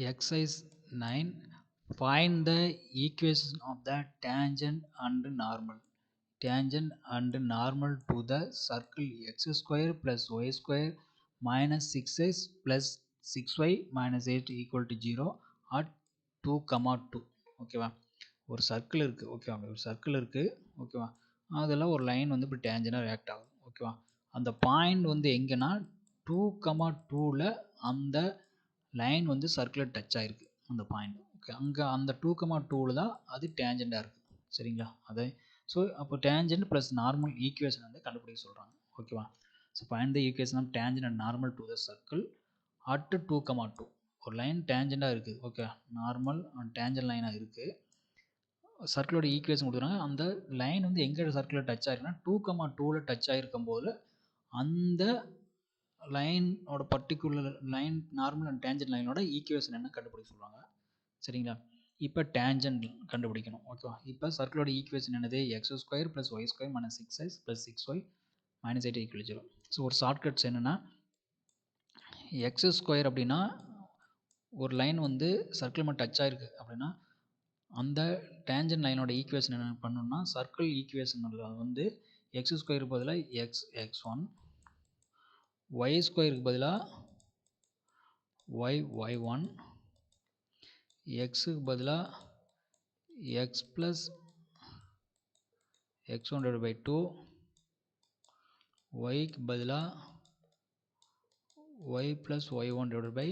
Exercise 9. Find the equation of the tangent and normal. Tangent and normal to the circle x square plus y square minus 6x plus 6y minus 8 equal to 0 at 2, 2. ஓகேவா, ஒரு circle இருக்குது. ஓகேவா, ஒரு circle இருக்குது. ஓகேவா, அதில் ஒரு line வந்து இப்படி டேஞ்சனாக ரியாக்ட் ஆகுது. ஓகேவா, அந்த பாயிண்ட் வந்து எங்கன்னா 2, 2ல் அந்த லைன் வந்து சர்க்கிளில் டச் ஆகிருக்கு அந்த பாயிண்ட். ஓகே, அங்கே அந்த 2, 2ல் தான் அது டேஞ்சண்டாக இருக்குது. சரிங்களா, அதை ஸோ அப்போ டேஞ்சன்ட் ப்ளஸ் நார்மல் ஈக்குவேஷன் வந்து கண்டுபிடிக்க சொல்கிறாங்க. ஓகேவா, so find the equation of tangent and normal to the circle at 2, 2. ஒரு லைன் டேஞ்சண்டாக இருக்குது. ஓகே, நார்மல் அண்ட் டேஞ்சன்ட் லைனாக இருக்குது. சர்க்கிளோட ஈக்குவேஷன் கொடுத்துருக்காங்க. அந்த லைன் வந்து எங்கே சர்க்கிளில் டச் ஆகிருக்குன்னா 2, 2ல் டச் ஆகிருக்கும் போது அந்த லைனோட particular line normal and tangent லைனோட ஈக்குவேஷன் என்ன கண்டுபிடிக்க சொல்லுவாங்க. சரிங்களா, இப்போ டேஞ்சன்ட் கண்டுபிடிக்கணும். ஓகேவா, இப்போ சர்க்கிளோட ஈக்குவேஷன் என்னது, x square plus y square minus 6x plus 6y minus 8 equal 0. So ஒரு ஷார்ட்கட்ஸ் என்னென்னா, எக்ஸ் ஸ்கொயர் அப்படின்னா ஒரு லைன் வந்து சர்க்கிள் மட்டும் டச் ஆகிருக்கு அப்படின்னா அந்த டேஞ்சன்ட் லைனோட ஈக்குவேஷன் என்ன பண்ணணும்னா, சர்க்கிள் ஈக்குவேஷனில் வந்து எக்ஸ் ஸ்கொயருக்கு பதிலாக x1, y ஸ்கொயருக்கு பதிலாக y1, எக்ஸுக்கு பதிலாக x ப்ளஸ் x1/2, yக்கு பதிலாக y ப்ளஸ் y1/2.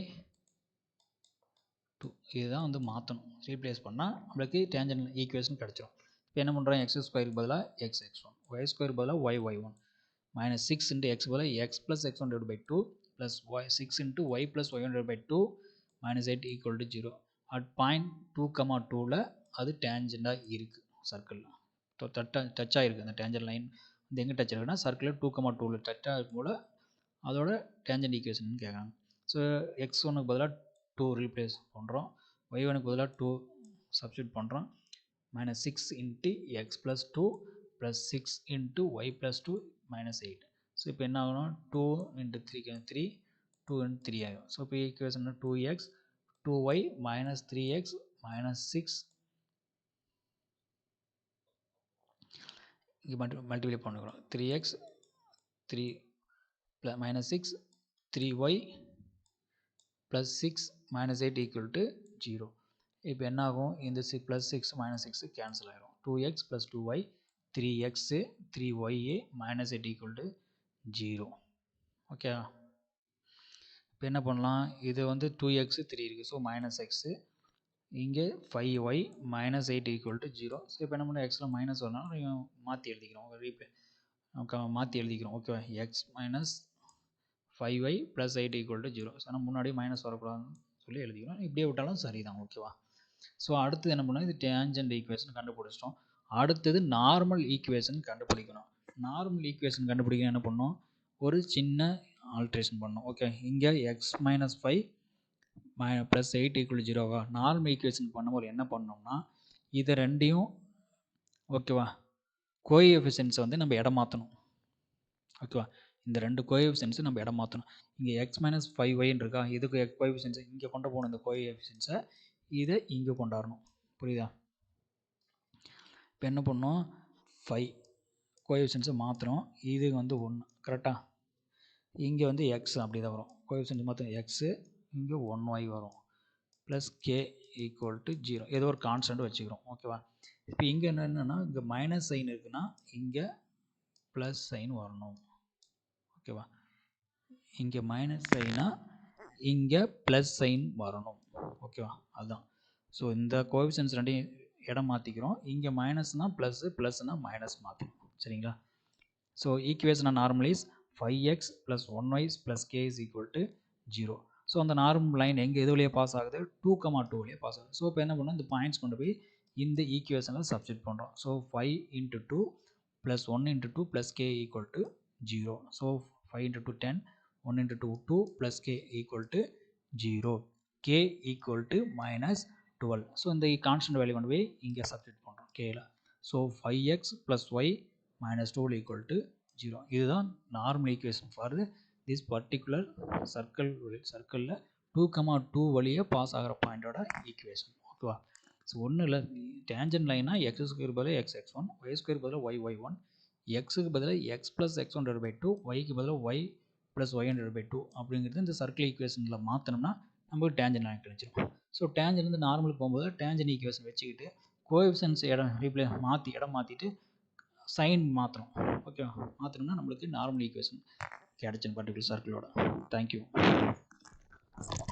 இதுதான் வந்து மாற்றணும். ரீப்ளேஸ் பண்ணால் நம்மளுக்கு டேஞ்சன்ட் ஈக்குவேஷன் கிடச்சிரும். இப்போ என்ன பண்ணுறோம், எக்ஸ் ஸ்கொயருக்கு பதிலாக x1, ஒய் ஸ்கொயருக்கு பதிலாக y1 மைனஸ் 6 இன்ட்டு எக்ஸ் பதிலாக x plus x1/2 plus 6 into y plus y1/2 minus 8 equal to 0. At point 2, 2ல் அது டேஞ்சண்டாக இருக்குது சர்க்கிளில். டச் ஆகிருக்கு. அந்த டேஞ்சன்ட் லைன் வந்து எங்கே டச் ஆகிருக்குன்னா சர்க்கிளில் 2, 2ல் டச் ஆகும் போல் அதோட டேஞ்சன்ட் ஈக்குவேஷன் கேட்குறாங்க. ஸோ x1க்கு பதிலாக 2 ரீப்ளேஸ் பண்ணுறோம், y1க்கு பதிலாக 2 சப்ஸ்டியூட் பண்ணுறோம், minus 6 into x plus 2 plus 6 into y plus 2 minus 8. So இப்போ என்ன ஆகணும், 2 இன்ட்டு 3 2 இன்ட்டு 3 ஆகும். ஸோ இப்போ equation 2x 2y minus 3x minus 6 இங்கே மல்டிப்ளை பண்ணுறோம். 3x 3 minus 6 3y plus 6 minus 8 equal to 0. இப்போ என்ன ஆகும், இந்த ப்ளஸ் 6 மைனஸ் 6 கேன்சல் ஆகிடும். 2x plus 2y 3x 3y minus 8 equal to 0. Okay, இப்போ என்ன பண்ணலாம், இது வந்து 2x 3 இருக்குது. ஸோ மைனஸ் எக்ஸு, இங்கே 5y minus 8 equal to 0. So இப்போ என்ன பண்ண, எக்ஸில் மைனஸ் வரணும், மாற்றி எழுதிக்கிறோம். மாற்றி எழுதிக்கிறோம். ஓகேவா, X minus 5y plus 8 equal to 0. So ஆனால் முன்னாடி மைனஸ் வரக்கூடாதுன்னு சொல்லி எழுதிக்கிறோம். இப்படியே விட்டாலும் சரி தான். ஓகேவா, ஸோ அடுத்தது என்ன பண்ணணும், இது டேஞ்சன்ட் ஈக்குவேஷன் கண்டுபிடிச்சிட்டோம். அடுத்தது நார்மல் ஈக்குவேஷன் கண்டுபிடிக்கணும். நார்மல் ஈக்குவேஷன் கண்டுபிடிக்கணும் என்ன பண்ணணும், ஒரு சின்ன ஆல்ட்ரேஷன் பண்ணணும். ஓகே, இங்கே எக்ஸ் மைனஸ் 5 ப்ளஸ் 8 ஈக்குவல் 0வா, நார்மல் ஈக்குவேஷன் பண்ணும்போது என்ன பண்ணோம்னா இதை ரெண்டையும் ஓகேவா கோஎஃபிஷியன்ஸை வந்து நம்ம இடம் மாற்றணும். ஓகேவா, இந்த ரெண்டு கோஎஃபிஷியன்ஸை நம்ம இடம் மாற்றணும். இங்கே எக்ஸ் மைனஸ் 5yன்னு இருக்கா, இதுக்கு கோஎஃபிஷியன்ஸை இங்கே கொண்டு போகணும். இந்த கோஎஃபிஷியன்ஸை இதை இங்கே கொண்டாடணும். புரியுதா, இப்போ என்ன பண்ணோம், 5 கோஎஃபிஷியன்ஸை மாற்றுறோம். இது வந்து 1 கரெக்டாக, இங்கே வந்து எக்ஸ் அப்படி தான் வரும். கோஎஃபிஷியன்ஸ் மாற்ற எக்ஸு, இங்கே 1y வரும் ப்ளஸ் கே ஈக்குவல் டு 0. ஏதோ ஒரு கான்ஸ்டன்ட் வச்சுக்கிறோம். ஓகேவா, இப்போ இங்கே என்னென்னா இங்கே மைனஸ் சைன் இருக்குன்னா இங்கே ப்ளஸ் சைன் வரணும். ஓகேவா, இங்கே மைனஸ் சைனா இங்கே ப்ளஸ் சைன் வரணும். ஓகேவா, அதுதான். ஸோ இந்த கோஎஃபிஷியன்ஸ் ரெண்டையும் இடம் மாற்றிக்கிறோம். இங்கே மைனஸ்னால் ப்ளஸ்ஸு, ப்ளஸ்னால் மைனஸ் மாற்றணும். சரிங்களா, so equation normal is 5x plus 1y plus k is equal to 0. So அந்த நார்மல் லைன் எங்கே எது வழியாக பாஸ் ஆகுது, 2, 2 வழியாக பாஸ் ஆகுது. ஸோ இப்போ என்ன பண்ணோம், இந்த பாயிண்ட்ஸ் கொண்டு போய் இந்த ஈக்குவேஷனில் சப்ஸ்டியூட் பண்ணுறோம். So 5 into 2 plus 1 into 2 plus k equal to 0. So 5 into 2 10, 1 into 2 2 plus k equal to 0. K equal to minus 12. So இந்த கான்ஸ்டன்ட் வேல்யூ கொண்டு போய் இங்கே சப்ஸ்டியூட் பண்ணுறோம் கேல. So 5x plus y minus 12 equal to 0. இதுதான் normal equation for this particular சர்க்கிளில் 2, 2 வழியே pass ஆகிற பாயிண்டோட ஈக்குவேஷன். ஓகேவா? ஸோ ஒன்றும் இல்லை, டேஞ்சன்ட் லைனா எக்ஸ் ஸ்கொயர் பதிலாக x1, ஒய் ஸ்கொயர் பதிலாக y1, எக்ஸுக்கு பதிலாக x + x1/2, ஒய்க்கு பதிலாக y + y1/2 அப்படிங்கிறது இந்த சர்க்கிள் ஈக்குவேஷனில் மாற்றினோம்னா நமக்கு டேஞ்சன்ட் லைன் கிடைச்சிடும். ஸோ டேஞ்சன்ட் வந்து நார்மலுக்கு போகும்போது டேஞ்சன்ட் ஈக்குவேஷன் வச்சுக்கிட்டு கோஎஃபிஷியன்ட்ஸ் இடம் மாற்றிட்டு சைன் மாற்றணும். ஓகேவா? மாற்றினோம்னா நம்மளுக்கு நார்மல் ஈக்குவேஷன் கிடைச்சிடும் பர்டிகுலர் சர்க்கிளோட. தேங்க்யூ.